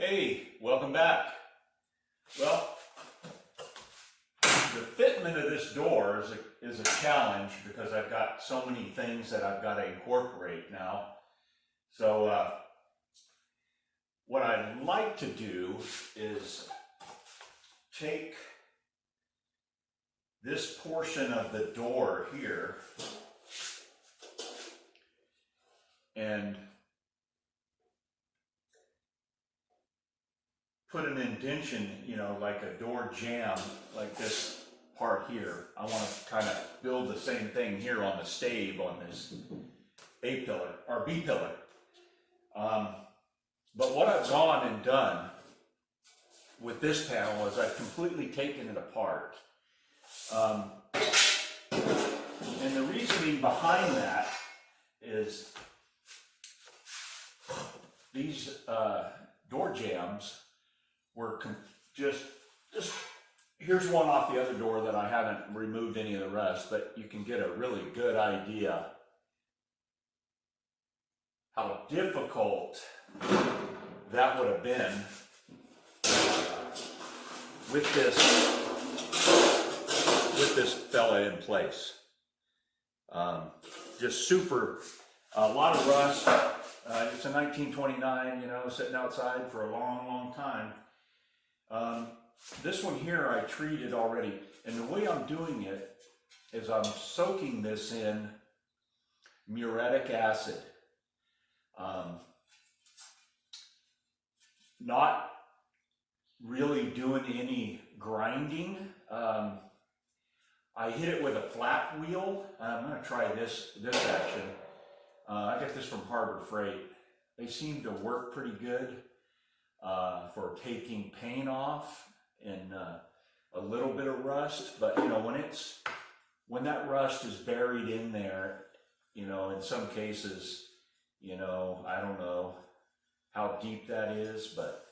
Hey, welcome back. Well, the fitment of this door is a challenge because I've got so many things that I've got to incorporate now. So what I'd like to do is take this portion of the door here and put an indention, like a door jamb, like this part here. I want to kind of build the same thing here on the stave on this A pillar, or B pillar. But what I've gone and done with this panel is I've completely taken it apart. And the reasoning behind that is these door jambs were just here's one off the other door that I haven't removed any of the rest, but you can get a really good idea how difficult that would have been with this fella in place. Just super, a lot of rust. It's a 1929, sitting outside for a long, long time. This one here I treated already, and the way I'm doing it is I'm soaking this in muriatic acid. Not really doing any grinding. I hit it with a flat wheel. I'm going to try this action. I got this from Harbor Freight. They seem to work pretty good for taking paint off and a little bit of rust. But when that rust is buried in there, in some cases, I don't know how deep that is, but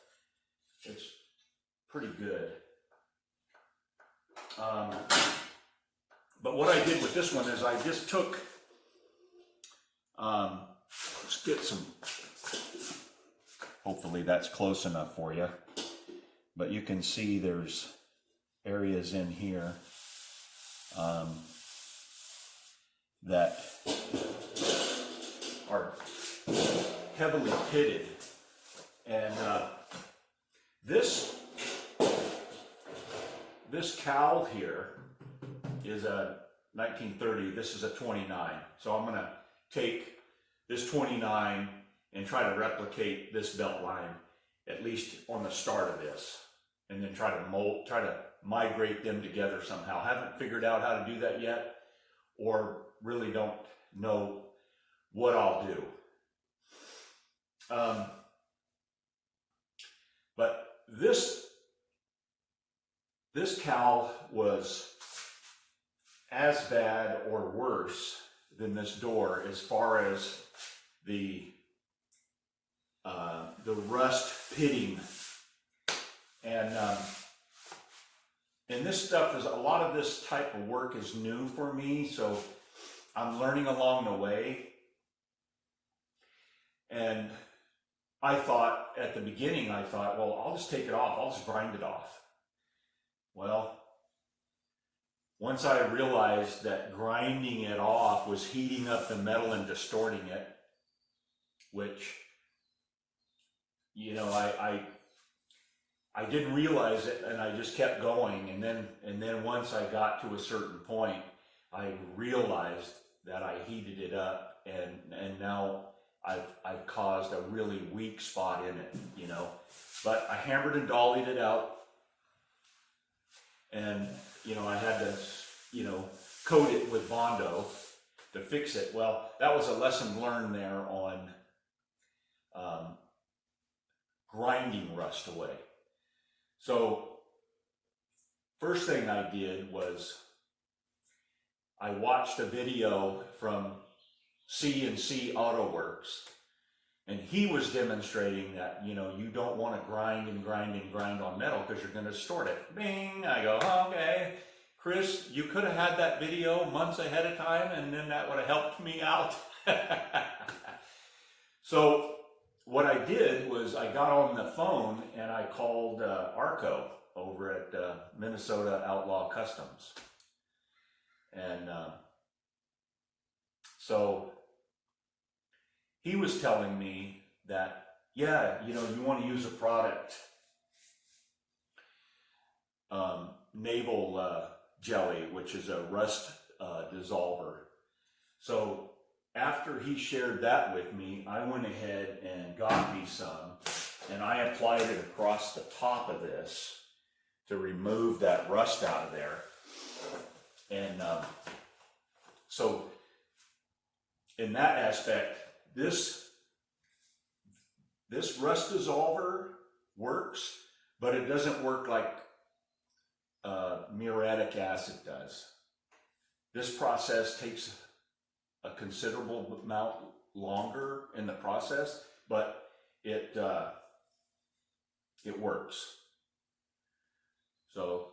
it's pretty good. But what I did with this one is I just took, let's get some, hopefully that's close enough for you, but you can see there's areas in here that are heavily pitted, and this cowl here is a 1930, this is a 29. So I'm gonna take this 29 and try to replicate this belt line, at least on the start of this, and then try to migrate them together somehow. Haven't figured out how to do that yet, or really don't know what I'll do. But this cowl was as bad or worse than this door as far as the rust pitting, and this stuff is, a lot of this type of work is new for me, so I'm learning along the way. And I thought at the beginning, well, I'll just take it off, I'll just grind it off. Well, once I realized that grinding it off was heating up the metal and distorting it, which, I didn't realize it, and I just kept going, and then once I got to a certain point, I realized that I heated it up, and now I've caused a really weak spot in it, But I hammered and dollied it out, and I had to coat it with Bondo to fix it. Well, that was a lesson learned there on grinding rust away. So first thing I did was I watched a video from C&C Auto Works, and he was demonstrating that you don't want to grind on metal because you're going to distort it. Bing! I go, okay, Chris, you could have had that video months ahead of time, and then that would have helped me out. So what I did was I got on the phone and I called Arco over at Minnesota Outlaw Customs. And so he was telling me that, yeah, you want to use a product, naval jelly, which is a rust dissolver. So after he shared that with me, I went ahead and got me some, and I applied it across the top of this to remove that rust out of there. And so in that aspect, this rust dissolver works, but it doesn't work like muriatic acid does. This process takes a considerable amount longer in the process, but it works. So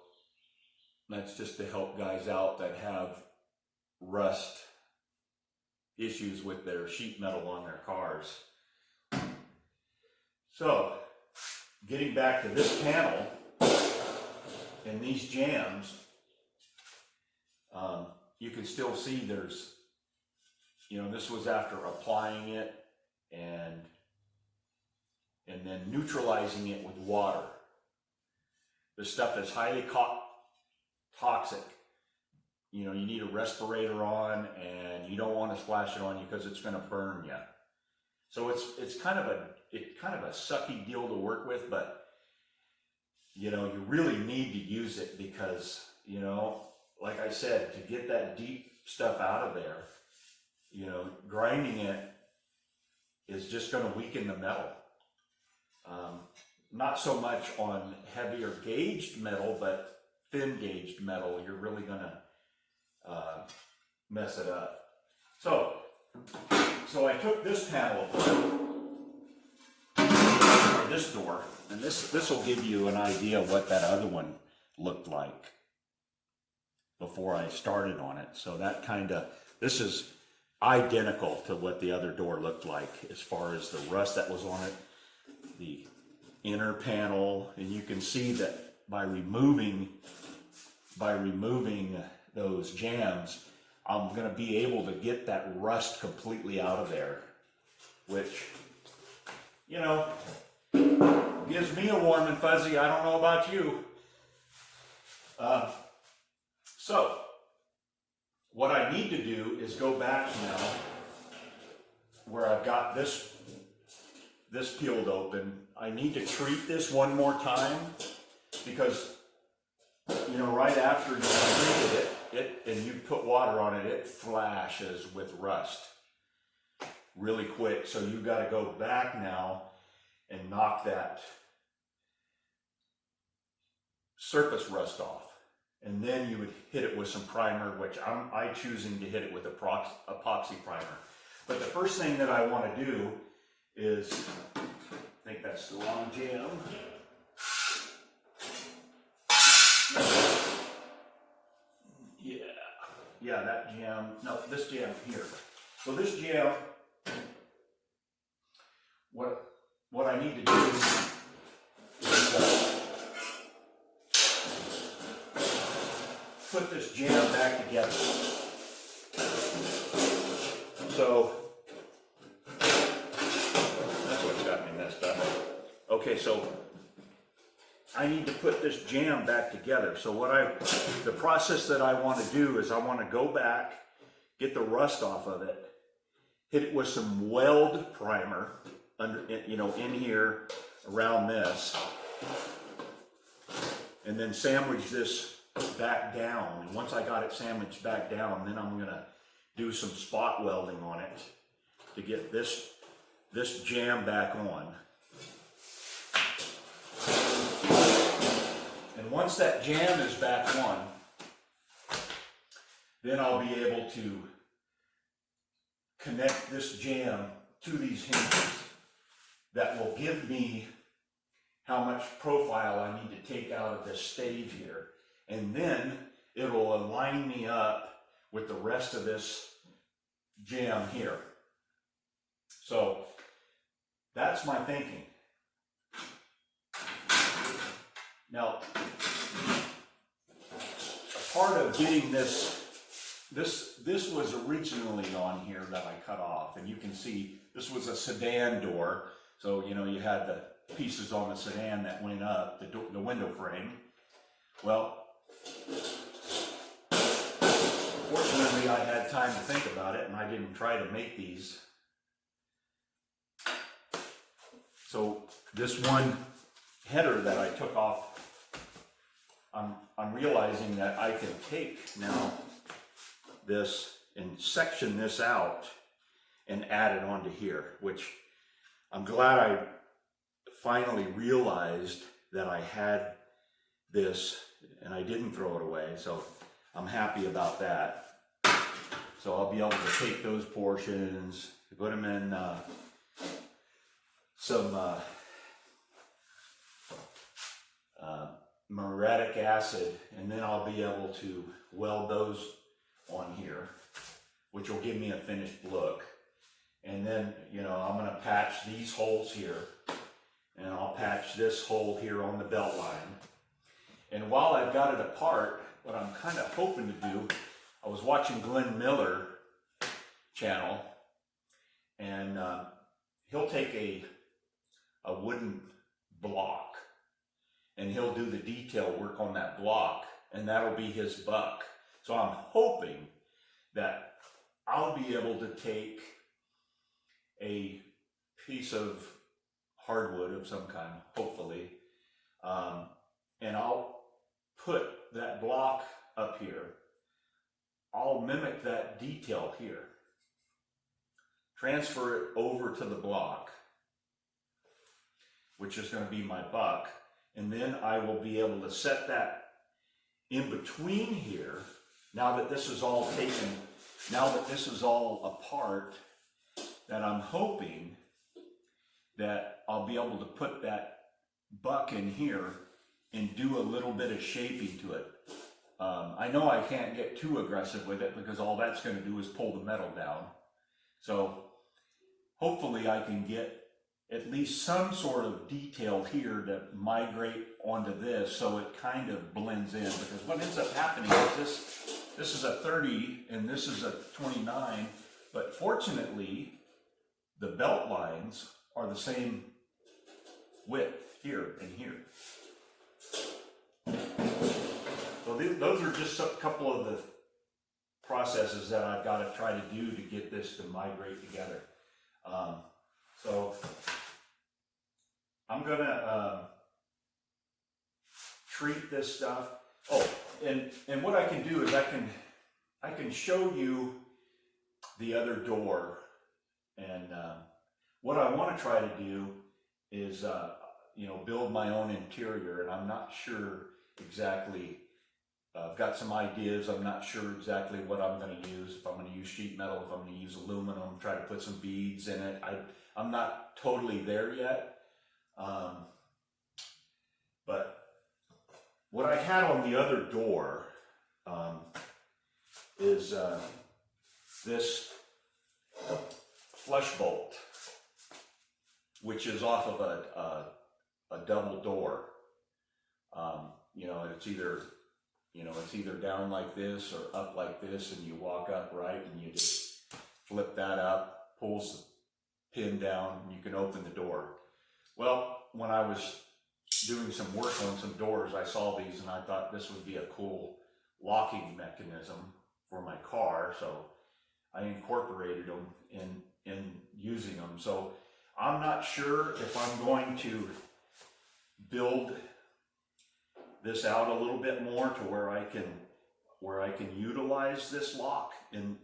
that's just to help guys out that have rust issues with their sheet metal on their cars. So getting back to this panel and these jams, you can still see there's, this was after applying it and then neutralizing it with water. This stuff is highly toxic. You need a respirator on, and you don't want to splash it on you because it's going to burn you. So it's kind of a sucky deal to work with, but you really need to use it because like I said, to get that deep stuff out of there, grinding it is just going to weaken the metal. Not so much on heavier gauged metal, but thin gauged metal, you're really going to mess it up. So I took this panel apart, or this door, and this will give you an idea of what that other one looked like before I started on it. So this is identical to what the other door looked like as far as the rust that was on it, the inner panel, and you can see that by removing those jams, I'm going to be able to get that rust completely out of there, which, gives me a warm and fuzzy. I don't know about you. So what I need to do is go back now where I've got this peeled open. I need to treat this one more time because right after you treated it and you put water on it, it flashes with rust really quick. So you got to go back now and knock that surface rust off. And then you would hit it with some primer, which I'm choosing to hit it with epoxy primer. But the first thing that I want to do is, I think that's the wrong jam. Yeah, that jam, no, this jam here. So this jam, what I need to do is put this jam back together. So that's what's got me messed up. Okay, so I need to put this jam back together. So the process that I want to do is I want to go back, get the rust off of it, hit it with some weld primer in here around this, and then sandwich this back down. And once I got it sandwiched back down, then I'm gonna do some spot welding on it to get this jam back on. And once that jam is back on, then I'll be able to connect this jam to these hinges that will give me how much profile I need to take out of this stave here. And then it'll align me up with the rest of this jam here. So that's my thinking. Now, a part of getting this was originally on here that I cut off, and you can see this was a sedan door. So, you know, you had the pieces on the sedan that went up, the window frame. Well, fortunately I had time to think about it, and I didn't try to make these. So this one header that I took off, I'm realizing that I can take now this and section this out and add it onto here, which I'm glad I finally realized that I had this and I didn't throw it away, so I'm happy about that. So I'll be able to take those portions, put them in some muriatic acid, and then I'll be able to weld those on here, which will give me a finished look. And then, you know, I'm going to patch these holes here, and I'll patch this hole here on the belt line. And while I've got it apart, what I'm kind of hoping to do, I was watching Glenn Miller channel, and he'll take a wooden block and he'll do the detail work on that block, and that'll be his buck. So I'm hoping that I'll be able to take a piece of hardwood of some kind, hopefully, and I'll put that block up here. I'll mimic that detail here, transfer it over to the block, which is going to be my buck, and then I will be able to set that in between here. Now that this is all taken, now that this is all apart, that I'm hoping that I'll be able to put that buck in here and do a little bit of shaping to it. I know I can't get too aggressive with it because all that's going to do is pull the metal down. So hopefully I can get at least some sort of detail here to migrate onto this so it kind of blends in, because what ends up happening is this is a 30 and this is a 29, but fortunately the belt lines are the same width here and here. So those are just a couple of the processes that I've got to try to do to get this to migrate together. So I'm gonna treat this stuff. Oh, and what I can do is I can show you the other door, and what I want to try to do is you know, build my own interior, and I'm not sure exactly. I've got some ideas. I'm not sure exactly what I'm going to use. If I'm going to use sheet metal, if I'm going to use aluminum, try to put some beads in it. I'm not totally there yet. But what I had on the other door is this flush bolt, which is off of a double door. You know, it's either down like this or up like this, and you walk upright and you just flip that up, pulls the pin down, and you can open the door. Well, when I was doing some work on some doors, I saw these and I thought this would be a cool locking mechanism for my car, so I incorporated them in using them. So I'm not sure if I'm going to build this out a little bit more to where I can utilize this lock in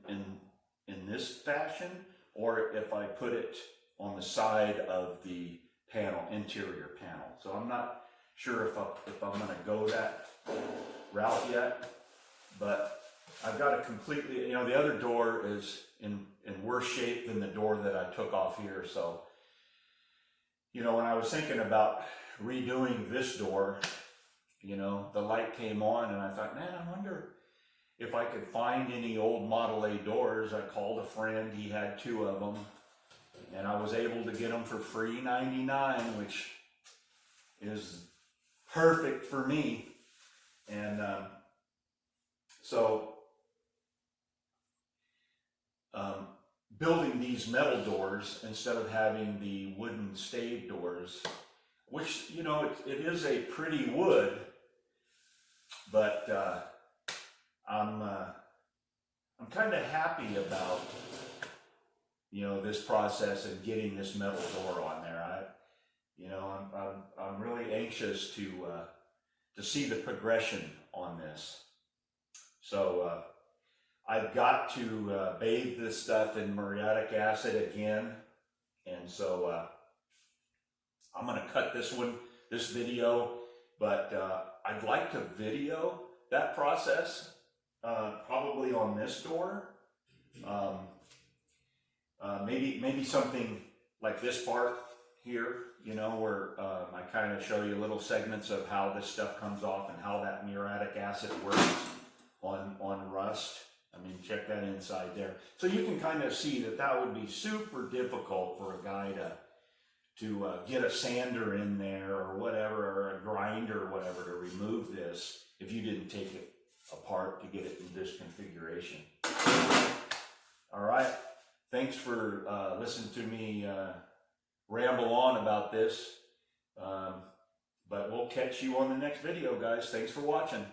this fashion, or if I put it on the side of the panel, interior panel. So I'm not sure if I'm going to go that route yet, but I've got a completely, you know, the other door is in worse shape than the door that I took off here. So, you know, when I was thinking about redoing this door, you know, the light came on and I thought, man, I wonder if I could find any old Model A doors. I called a friend, he had 2 of them, and I was able to get them for free $99, which is perfect for me. And so building these metal doors instead of having the wooden stave doors, which, you know, it is a pretty wood, but I'm kind of happy about, you know, this process and getting this metal door on there. I'm really anxious to see the progression on this. So I've got to bathe this stuff in muriatic acid again, and so I'm going to cut this video, but I'd like to video that process, probably on this door. Maybe something like this part here, you know, where I kind of show you little segments of how this stuff comes off and how that muriatic acid works on rust. I mean, check that inside there. So you can kind of see that would be super difficult for a guy to get a sander in there or whatever, or a grinder or whatever, to remove this if you didn't take it apart to get it in this configuration. All right. Thanks for listening to me ramble on about this. But we'll catch you on the next video, guys. Thanks for watching.